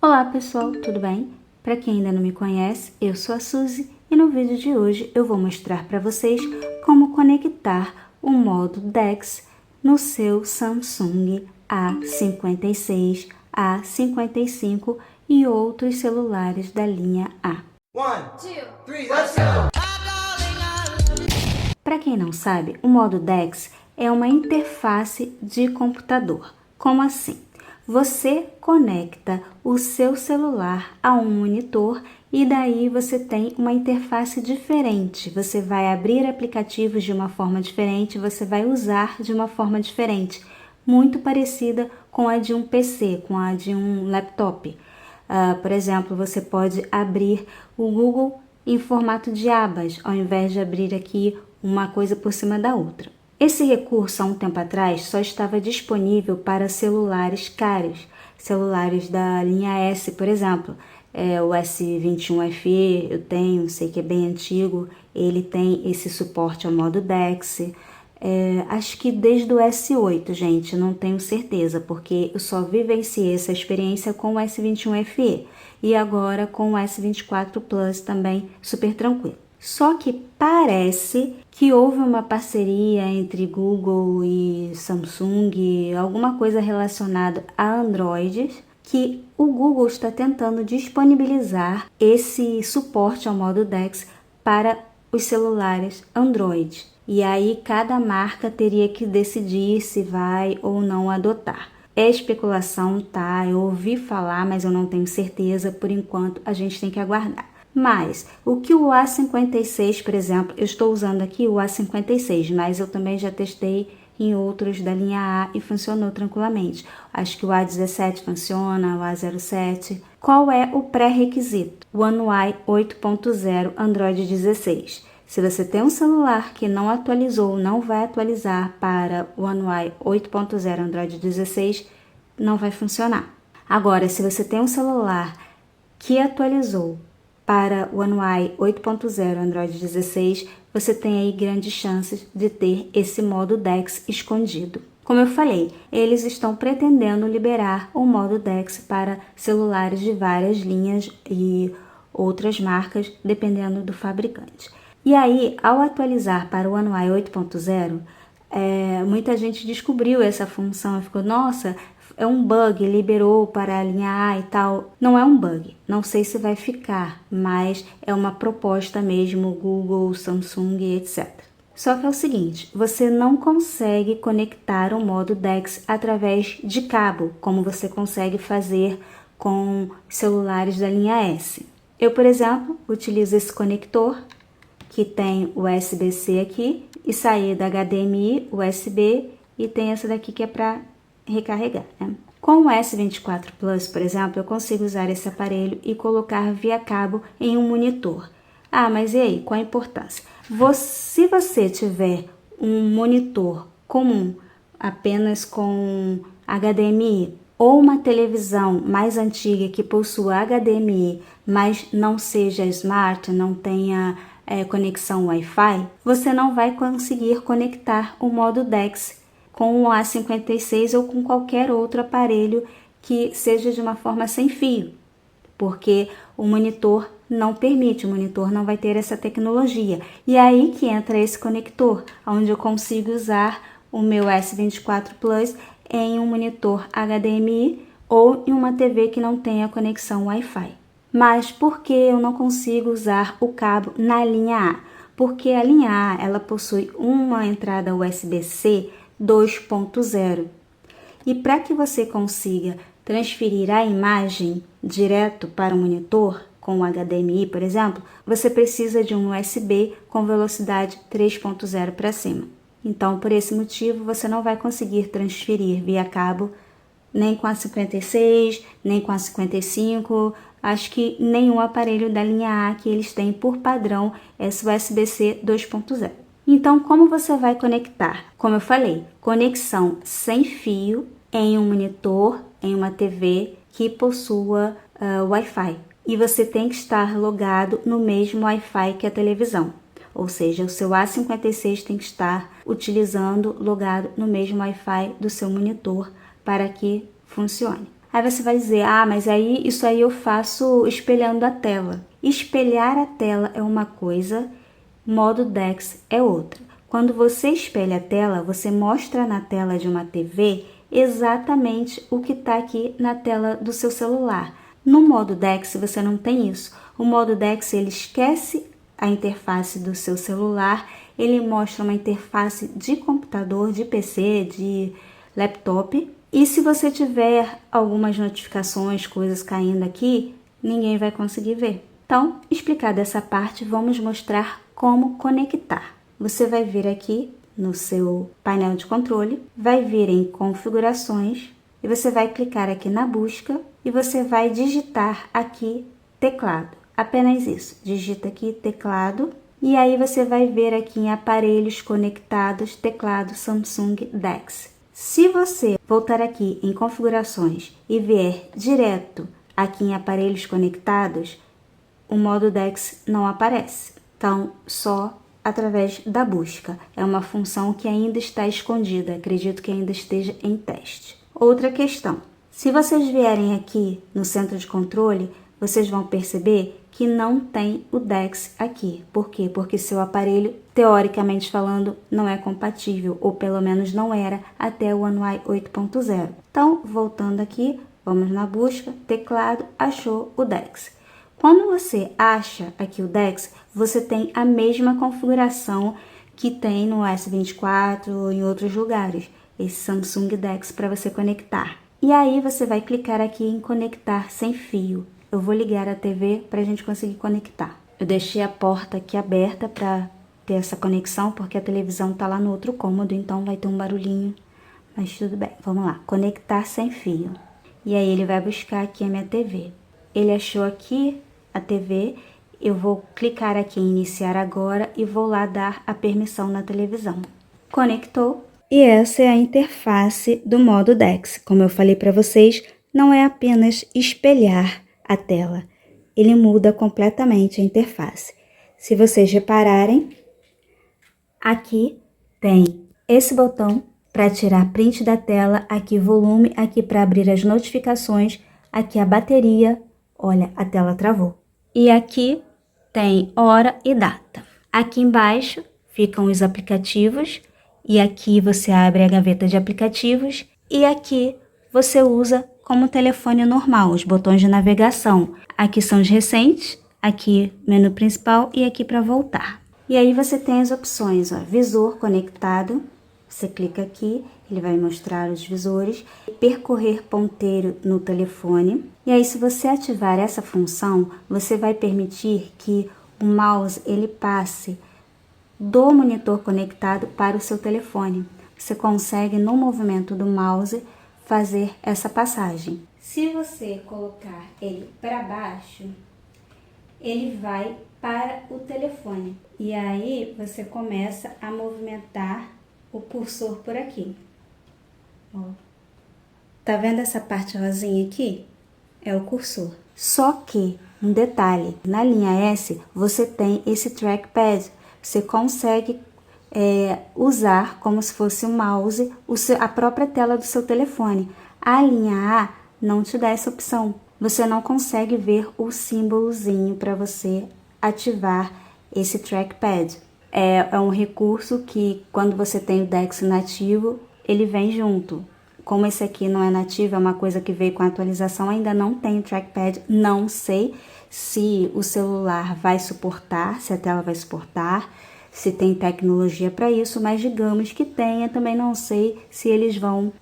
Olá pessoal, tudo bem? Para quem ainda não me conhece, eu sou a Suzy e no vídeo de hoje eu vou mostrar para vocês como conectar o modo DeX no seu Samsung A56, A55 e outros celulares da linha A. 1, 2, 3, let's go! Para quem não sabe, o modo DeX é uma interface de computador. Como assim? Você conecta o seu celular a um monitor e daí você tem uma interface diferente. Você vai abrir aplicativos de uma forma diferente, você vai usar de uma forma diferente, muito parecida com a de um PC, com a de um laptop. Por exemplo, você pode abrir o Google em formato de abas, ao invés de abrir aqui uma coisa por cima da outra. Esse recurso, há um tempo atrás, só estava disponível para celulares caros, celulares da linha S, por exemplo. O S21 FE eu tenho, sei que é bem antigo, ele tem esse suporte ao modo DeX. Acho que desde o S8, gente, não tenho certeza, porque eu só vivenciei essa experiência com o S21 FE e agora com o S24 Plus também super tranquilo. Só que parece que houve uma parceria entre Google e Samsung, alguma coisa relacionada a Android, que o Google está tentando disponibilizar esse suporte ao modo DeX para os celulares Android. E aí cada marca teria que decidir se vai ou não adotar. É especulação, tá? Eu ouvi falar, mas eu não tenho certeza. Por enquanto, a gente tem que aguardar. Mas o que o A56, por exemplo, eu estou usando aqui o A56, mas eu também já testei em outros da linha A e funcionou tranquilamente. Acho que o A17 funciona, o A07. Qual é o pré-requisito? One UI 8.0 Android 16. Se você tem um celular que não atualizou, não vai atualizar para o One UI 8.0 Android 16, não vai funcionar. Agora, se você tem um celular que atualizou para o One UI 8.0 Android 16, você tem aí grandes chances de ter esse modo DeX escondido. Como eu falei, eles estão pretendendo liberar o modo DeX para celulares de várias linhas e outras marcas, dependendo do fabricante. E aí, ao atualizar para o One UI 8.0, muita gente descobriu essa função e ficou, nossa, é um bug, liberou para a linha A e tal. Não é um bug, não sei se vai ficar, mas é uma proposta mesmo, Google, Samsung, etc. Só que é o seguinte, você não consegue conectar o modo DeX através de cabo, como você consegue fazer com celulares da linha S. Eu, por exemplo, utilizo esse conector, que tem o USB-C aqui, e saída HDMI, USB, e tem essa daqui que é para recarregar, né? Com o S24 Plus, por exemplo, eu consigo usar esse aparelho e colocar via cabo em um monitor. Ah, mas e aí, qual a importância? Se você tiver um monitor comum, apenas com HDMI, ou uma televisão mais antiga que possua HDMI, mas não seja smart, não tenha conexão Wi-Fi, você não vai conseguir conectar o modo DeX com o A56 ou com qualquer outro aparelho que seja de uma forma sem fio, porque o monitor não permite, o monitor não vai ter essa tecnologia. E é aí que entra esse conector, onde eu consigo usar o meu S24 Plus em um monitor HDMI ou em uma TV que não tenha conexão Wi-Fi. Mas por que eu não consigo usar o cabo na linha A? Porque a linha A ela possui uma entrada USB-C 2.0. E para que você consiga transferir a imagem direto para o monitor, com o HDMI, por exemplo, você precisa de um USB com velocidade 3.0 para cima. Então, por esse motivo, você não vai conseguir transferir via cabo nem com a 56, nem com a 55, acho que nenhum aparelho da linha A que eles têm por padrão esse USB-C 2.0. Então, como você vai conectar? Como eu falei, conexão sem fio em um monitor, em uma TV que possua Wi-Fi. E você tem que estar logado no mesmo Wi-Fi que a televisão. Ou seja, o seu A56 tem que estar logado no mesmo Wi-Fi do seu monitor para que funcione. Aí você vai dizer, mas aí isso aí eu faço espelhando a tela. Espelhar a tela é uma coisa, modo DeX é outra. Quando você espelha a tela, você mostra na tela de uma TV exatamente o que está aqui na tela do seu celular. No modo DeX você não tem isso. O modo DeX ele esquece a interface do seu celular, ele mostra uma interface de computador, de PC, de laptop. E se você tiver algumas notificações, coisas caindo aqui, ninguém vai conseguir ver. Então, explicada essa parte, vamos mostrar como conectar. Você vai vir aqui no seu painel de controle, vai vir em configurações e você vai clicar aqui na busca e você vai digitar aqui teclado. Apenas isso, digita aqui teclado e aí você vai ver aqui em aparelhos conectados, teclado Samsung DeX. Se você voltar aqui em configurações e vier direto aqui em aparelhos conectados, o modo DeX não aparece. Então, só através da busca. É uma função que ainda está escondida, acredito que ainda esteja em teste. Outra questão, se vocês vierem aqui no centro de controle, vocês vão perceber que não tem o DeX aqui. Por quê? Porque seu aparelho, teoricamente falando, não é compatível, ou pelo menos não era até o One UI 8.0. Então, voltando aqui, vamos na busca, teclado, achou o DeX. Quando você acha aqui o DeX, você tem a mesma configuração que tem no S24 ou em outros lugares, esse Samsung DeX para você conectar. E aí você vai clicar aqui em conectar sem fio. Eu vou ligar a TV para a gente conseguir conectar. Eu deixei a porta aqui aberta para ter essa conexão, porque a televisão está lá no outro cômodo, então vai ter um barulhinho, mas tudo bem. Vamos lá, conectar sem fio. E aí ele vai buscar aqui a minha TV. Ele achou aqui a TV, eu vou clicar aqui em iniciar agora e vou lá dar a permissão na televisão. Conectou. E essa é a interface do modo DeX. Como eu falei para vocês, não é apenas espelhar a tela, ele muda completamente a interface. Se vocês repararem, aqui tem esse botão para tirar print da tela, aqui volume, aqui para abrir as notificações, aqui a bateria, olha, a tela travou. E aqui tem hora e data. Aqui embaixo ficam os aplicativos e aqui você abre a gaveta de aplicativos e aqui você usa como telefone normal, os botões de navegação. Aqui são os recentes, aqui menu principal e aqui para voltar. E aí você tem as opções, visor conectado, você clica aqui, ele vai mostrar os visores, percorrer ponteiro no telefone. E aí se você ativar essa função, você vai permitir que o mouse ele passe do monitor conectado para o seu telefone. Você consegue no movimento do mouse fazer essa passagem. Se você colocar ele para baixo, ele vai para o telefone. E aí você começa a movimentar o cursor por aqui. Ó. Tá vendo essa parte rosinha aqui? É o cursor. Só que, um detalhe, na linha S você tem esse trackpad. Você consegue usar como se fosse um mouse a própria tela do seu telefone. A linha A não te dá essa opção. Você não consegue ver o símbolozinho para você ativar esse trackpad. É um recurso que quando você tem o DeX nativo, ele vem junto. Como esse aqui não é nativo, é uma coisa que veio com a atualização, ainda não tem o trackpad. Não sei se o celular vai suportar, se a tela vai suportar, se tem tecnologia para isso, mas digamos que tenha, também não sei se eles vão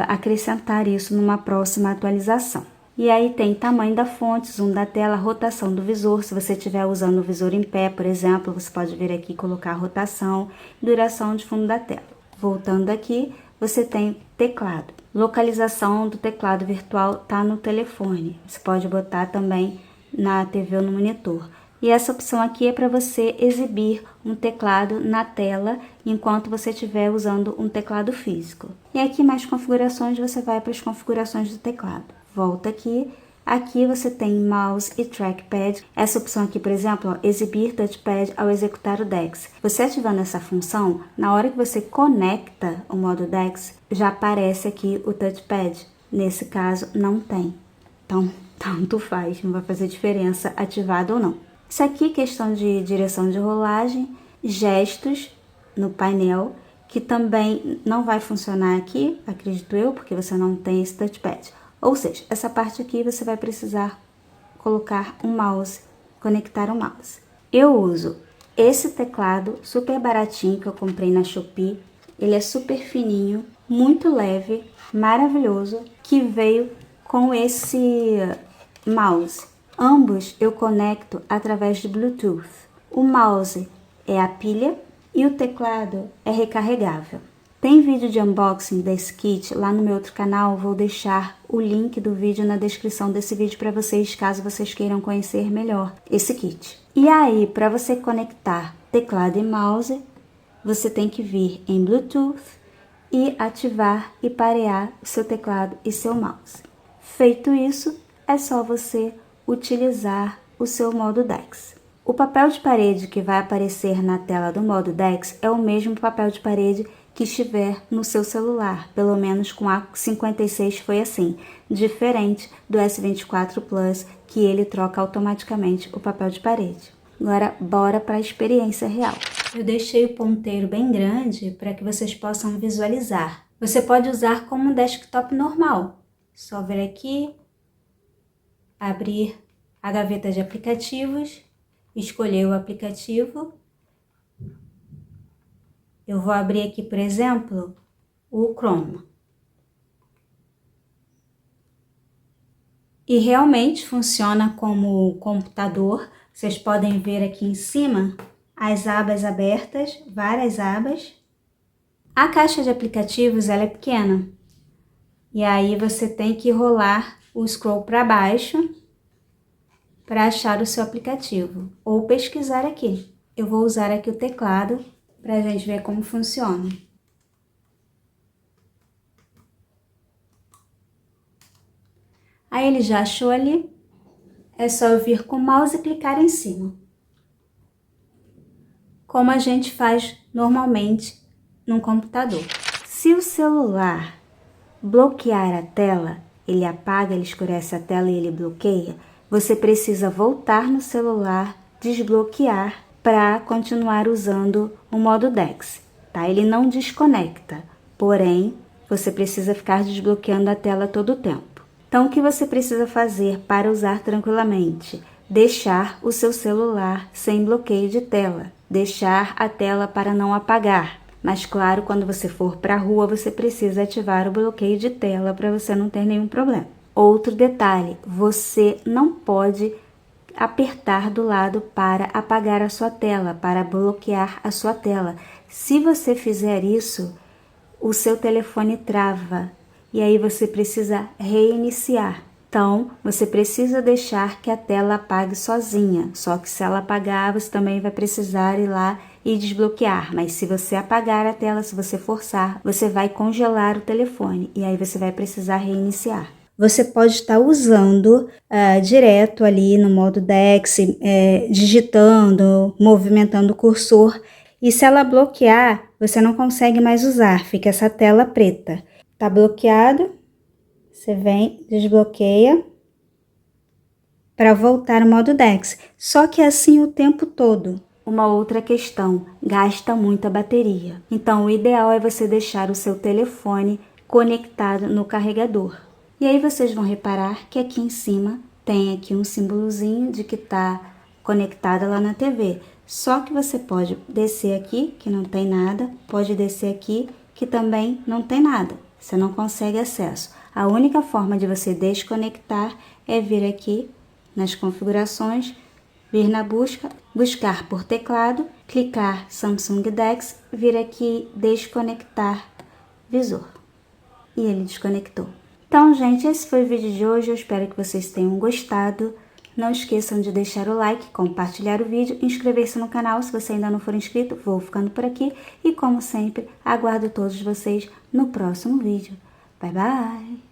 acrescentar isso numa próxima atualização. E aí tem tamanho da fonte, zoom da tela, rotação do visor. Se você estiver usando o visor em pé, por exemplo, você pode vir aqui e colocar a rotação, duração de fundo da tela. Voltando aqui, você tem teclado. Localização do teclado virtual está no telefone. Você pode botar também na TV ou no monitor. E essa opção aqui é para você exibir um teclado na tela enquanto você estiver usando um teclado físico. E aqui mais configurações, você vai para as configurações do teclado. Volta aqui. Aqui você tem mouse e trackpad. Essa opção aqui, por exemplo, exibir touchpad ao executar o DeX. Você ativando essa função, na hora que você conecta o modo DeX, já aparece aqui o touchpad. Nesse caso, não tem. Então, tanto faz, não vai fazer diferença ativado ou não. Isso aqui é questão de direção de rolagem, gestos no painel, que também não vai funcionar aqui, acredito eu, porque você não tem esse touchpad. Ou seja, essa parte aqui você vai precisar colocar um mouse, conectar um mouse. Eu uso esse teclado super baratinho que eu comprei na Shopee. Ele é super fininho, muito leve, maravilhoso, que veio com esse mouse. Ambos eu conecto através de Bluetooth. O mouse é a pilha e o teclado é recarregável. Tem vídeo de unboxing desse kit lá no meu outro canal, vou deixar o link do vídeo na descrição desse vídeo para vocês, caso vocês queiram conhecer melhor esse kit. E aí, para você conectar teclado e mouse, você tem que vir em Bluetooth e ativar e parear o seu teclado e seu mouse. Feito isso, é só você utilizar o seu modo DeX. O papel de parede que vai aparecer na tela do modo DeX é o mesmo papel de parede que estiver no seu celular, pelo menos com a 56 foi assim, diferente do S24 Plus, que ele troca automaticamente o papel de parede. Agora, bora para a experiência real. Eu deixei o ponteiro bem grande para que vocês possam visualizar. Você pode usar como um desktop normal. Só vir aqui, abrir a gaveta de aplicativos, escolher o aplicativo. Eu vou abrir aqui, por exemplo, o Chrome. E realmente funciona como computador. Vocês podem ver aqui em cima as abas abertas, várias abas. A caixa de aplicativos ela é pequena. E aí você tem que rolar o scroll para baixo para achar o seu aplicativo. Ou pesquisar aqui. Eu vou usar aqui o teclado para a gente ver como funciona. Aí ele já achou ali, é só eu vir com o mouse e clicar em cima. Como a gente faz normalmente num computador. Se o celular bloquear a tela, ele apaga, ele escurece a tela e ele bloqueia, você precisa voltar no celular, desbloquear para continuar usando o modo DeX, tá? Ele não desconecta, porém, você precisa ficar desbloqueando a tela todo o tempo. Então, o que você precisa fazer para usar tranquilamente? Deixar o seu celular sem bloqueio de tela, deixar a tela para não apagar. Mas claro, quando você for para a rua, você precisa ativar o bloqueio de tela para você não ter nenhum problema. Outro detalhe, você não pode apertar do lado para apagar a sua tela, para bloquear a sua tela. Se você fizer isso, o seu telefone trava e aí você precisa reiniciar. Então, você precisa deixar que a tela apague sozinha. Só que se ela apagar, você também vai precisar ir lá e desbloquear. Mas se você apagar a tela, se você forçar, você vai congelar o telefone e aí você vai precisar reiniciar. Você pode estar usando direto ali no modo DeX, digitando, movimentando o cursor. E se ela bloquear, você não consegue mais usar, fica essa tela preta. Tá bloqueado, você vem, desbloqueia para voltar ao modo DeX. Só que assim o tempo todo. Uma outra questão, gasta muita bateria. Então o ideal é você deixar o seu telefone conectado no carregador. E aí vocês vão reparar que aqui em cima tem aqui um símbolozinho de que está conectada lá na TV. Só que você pode descer aqui, que não tem nada, pode descer aqui, que também não tem nada. Você não consegue acesso. A única forma de você desconectar é vir aqui nas configurações, vir na busca, buscar por teclado, clicar Samsung DeX, vir aqui desconectar visor. E ele desconectou. Então, gente, esse foi o vídeo de hoje. Eu espero que vocês tenham gostado. Não esqueçam de deixar o like, compartilhar o vídeo, inscrever-se no canal se você ainda não for inscrito. Vou ficando por aqui e, como sempre, aguardo todos vocês no próximo vídeo. Bye, bye!